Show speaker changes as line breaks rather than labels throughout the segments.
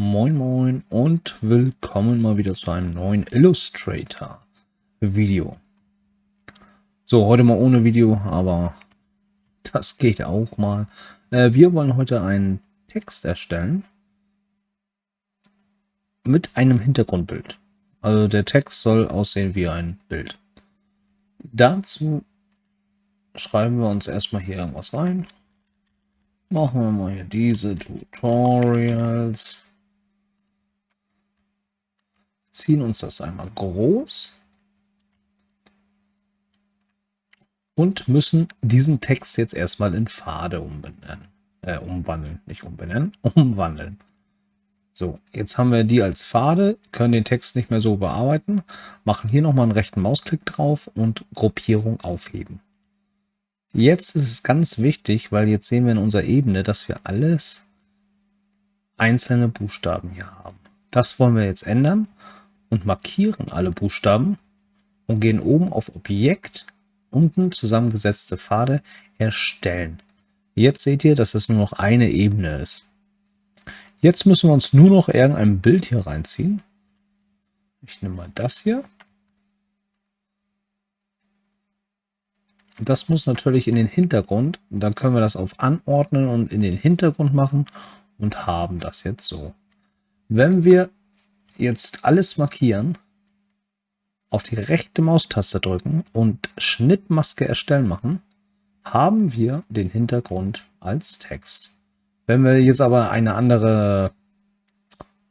Moin Moin und willkommen mal wieder zu einem neuen Illustrator Video. So, heute mal ohne Video, aber das geht auch mal. Wir wollen heute einen Text erstellen mit einem Hintergrundbild. Also der Text soll aussehen wie ein Bild. Dazu schreiben wir uns erstmal hier irgendwas rein. Machen wir mal hier diese Tutorials. Ziehen uns das einmal groß und müssen diesen Text jetzt erstmal in Pfade umwandeln. Nicht umbenennen, umwandeln. So, jetzt haben wir die als Pfade, können den Text nicht mehr so bearbeiten, machen hier nochmal einen rechten Mausklick drauf und Gruppierung aufheben. Jetzt ist es ganz wichtig, weil jetzt sehen wir in unserer Ebene, dass wir alles einzelne Buchstaben hier haben. Das wollen wir jetzt ändern und markieren alle Buchstaben und gehen oben auf Objekt, unten zusammengesetzte Pfade erstellen. Jetzt seht ihr, dass es nur noch eine Ebene ist. Jetzt müssen wir uns nur noch irgendein Bild hier reinziehen. Ich nehme mal das hier. Das muss natürlich in den Hintergrund. Dann können wir das auf Anordnen und in den Hintergrund machen und haben das jetzt so. Wenn wir jetzt alles markieren, auf die rechte Maustaste drücken und Schnittmaske erstellen machen, haben wir den Hintergrund als Text. Wenn wir jetzt aber eine andere,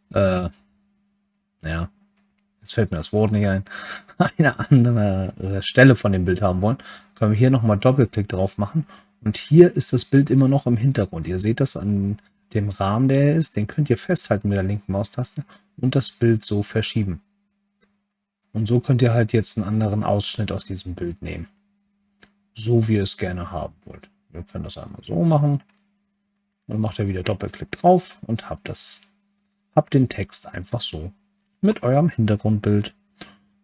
jetzt fällt mir das Wort nicht ein, eine andere Stelle von dem Bild haben wollen, können wir hier nochmal Doppelklick drauf machen und hier ist das Bild immer noch im Hintergrund. Ihr seht das an dem Rahmen, der ist, den könnt ihr festhalten mit der linken Maustaste und das Bild so verschieben. Und so könnt ihr halt jetzt einen anderen Ausschnitt aus diesem Bild nehmen. So wie ihr es gerne haben wollt. Wir können das einmal so machen. Dann macht ihr wieder Doppelklick drauf und habt den Text einfach so mit eurem Hintergrundbild.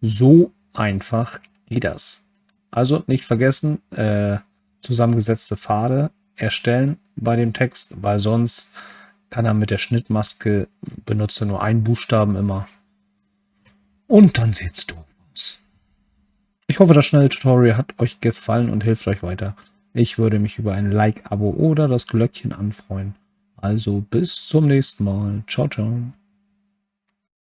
So einfach geht das. Also nicht vergessen, zusammengesetzte Pfade erstellen bei dem Text, weil sonst kann er mit der Schnittmaske benutzt nur einen Buchstaben immer. Und dann sieht's doof aus. Ich hoffe, das schnelle Tutorial hat euch gefallen und hilft euch weiter. Ich würde mich über ein Like, Abo oder das Glöckchen anfreuen. Also bis zum nächsten Mal. Ciao, ciao.